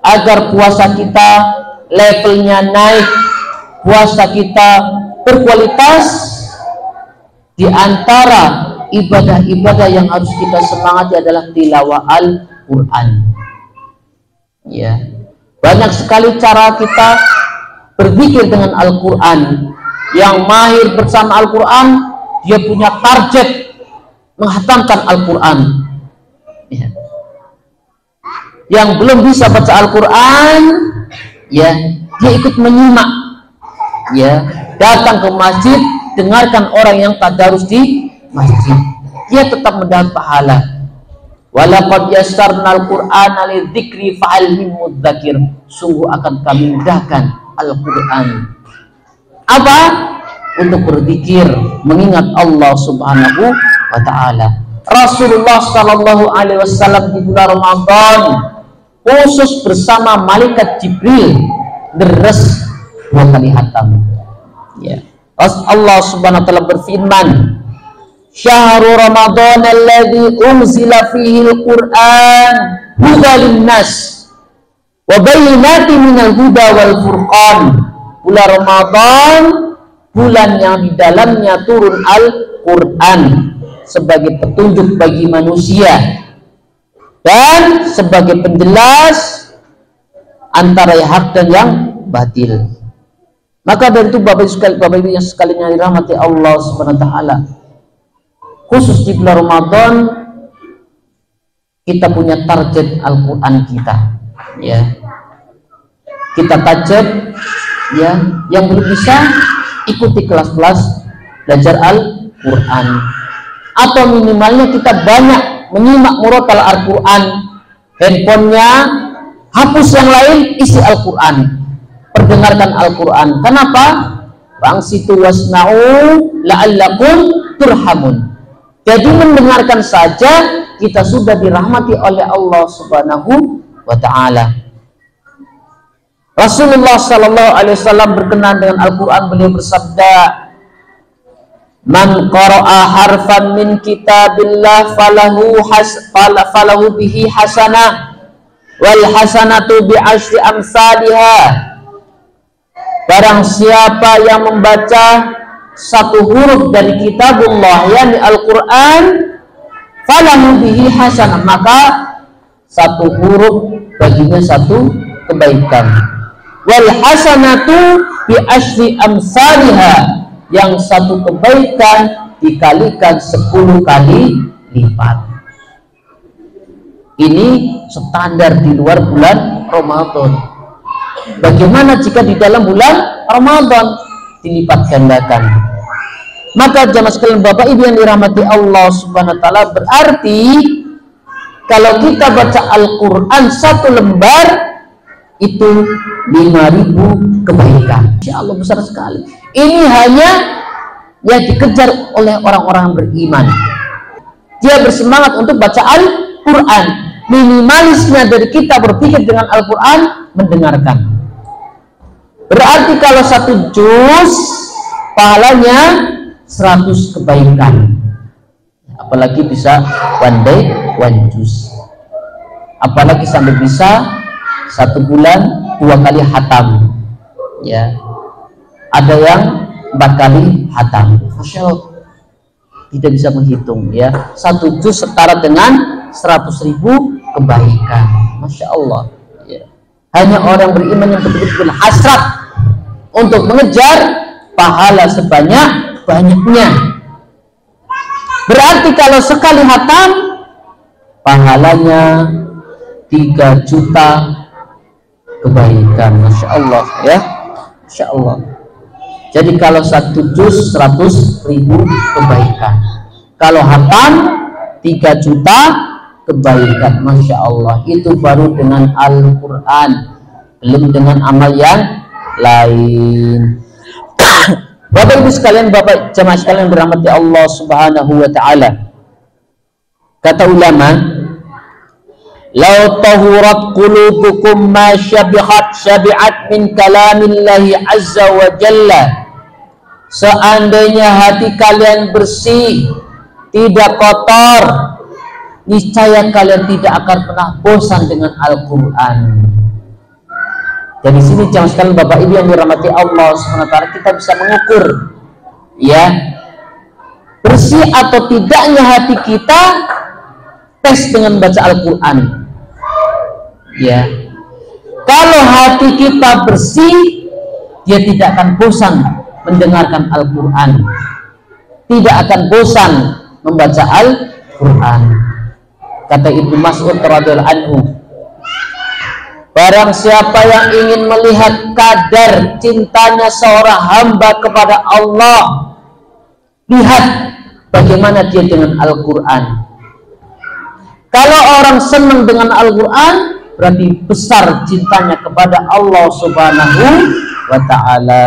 agar puasa kita levelnya naik, puasa kita berkualitas. Di antara ibadah-ibadah yang harus kita semangati adalah tilawah Al-Quran. Ya, banyak sekali cara kita berzikir dengan Al-Quran. Yang mahir bersama Al-Quran, dia punya target menghatamkan Al-Quran. Ya. Yang belum bisa baca Al-Quran, ya, dia ikut menyimak, ya, datang ke masjid, dengarkan orang yang tadarus di masjid, dia tetap mendapat pahala. Walaqad yassarnal Qur'ana lidzikri fa'al min mudzakir. Sungguh akan kami mudahkan Al-Quran. Apa? Untuk berzikir, mengingat Allah Subhanahu wa ta'ala. Rasulullah sallallahu alaihi wasallam di bulan Ramadan khusus bersama malaikat Jibril deres 2 kali khatam. Ya. Allah Subhanahu wa ta'ala berfirman, "Syahrul Ramadan alladzi unzila fihi al-Qur'an hudan lin-nas wa bayyinatin minal huda wal furqan." Bulan Ramadan, bulan yang di dalamnya turun Al-Qur'an sebagai petunjuk bagi manusia dan sebagai penjelas antara yang hak dan yang batil. Maka dari itu Bapak Ibu yang sekalian dirahmati Allah Subhanahu wa ta'ala, khusus di bulan Ramadan kita punya target Al-Quran kita, ya. Kita target, ya, yang belum bisa ikuti kelas-kelas belajar Al-Quran, atau minimalnya kita banyak menyimak murotal Al-Quran, handphonenya hapus yang lain, isi Al-Quran, perdengarkan Al-Quran. Kenapa? Bangsitu wasna'u la'allakum turhamun. Jadi mendengarkan saja kita sudah dirahmati oleh Allah Subhanahu wa ta'ala. Rasulullah sallallahu alaihi wasallam berkenan dengan Al-Quran, beliau bersabda, "Man qara'a harfan min kitabillah falahu bihi hasanah wal hasanatu bi asyri amsalihah." Barang siapa yang membaca satu huruf dari kitabullah, yakni Al-Quran, falahu bihi hasanah, maka satu huruf baginya satu kebaikan. Wal hasanatu bi asyri amsalihah, yang satu kebaikan dikalikan 10 kali lipat. Ini standar di luar bulan Ramadan. Bagaimana jika di dalam bulan Ramadan dilipat gandakan? Maka jamaah sekalian Bapak Ibu yang dirahmati Allah Subhanahu wa ta'ala, berarti kalau kita baca Al-Quran 1 lembar itu 5.000 kebaikan. Insya Allah besar sekali. Ini hanya yang dikejar oleh orang-orang beriman. Dia bersemangat untuk baca Al-Quran. Minimalisnya dari kita berpikir dengan Al-Quran, mendengarkan. Berarti kalau 1 juz pahalanya 100 kebaikan. Apalagi bisa one day one juz. Apalagi sampai bisa 1 bulan 2 kali khatam. Ya. Ada yang 4 kali khatam. Masya Allah, tidak bisa menghitung, ya. 1 juz setara dengan 100.000 kebaikan. Masya Allah, ya. Hanya orang beriman yang betul-betul hasrat untuk mengejar pahala sebanyak-banyaknya. Berarti kalau sekali khatam pahalanya 3 juta kebaikan. Masya Allah, ya. Masya Allah. Jadi kalau 1 juz 100.000 kebaikan. Kalau khatam 3 juta kebaikan. Masya Allah. Itu baru dengan Al-Quran, belum dengan amal yang lain. Bapak Ibu sekalian, Bapak jemaah sekalian dirahmati Allah Subhanahu wa ta'ala, kata ulama, "Lau tahurat qulubukum ma syabi'at min kalamillahi azza wa jalla." Seandainya hati kalian bersih, tidak kotor, niscaya kalian tidak akan pernah bosan dengan Al-Quran. Jadi sini jangan sekali Bapak Ibu yang dirahmati Allah SWT, kita bisa mengukur ya bersih atau tidaknya hati kita, tes dengan baca Al-Quran ya. Kalau hati kita bersih, dia tidak akan bosan mendengarkan Al-Quran, tidak akan bosan membaca Al-Quran. Kata Ibnu Mas'ud radhiyallahu anhu, barang siapa yang ingin melihat kadar cintanya seorang hamba kepada Allah, lihat bagaimana dia dengan Al-Quran. Kalau orang senang dengan Al-Quran, berarti besar cintanya kepada Allah Subhanahu wa ta'ala.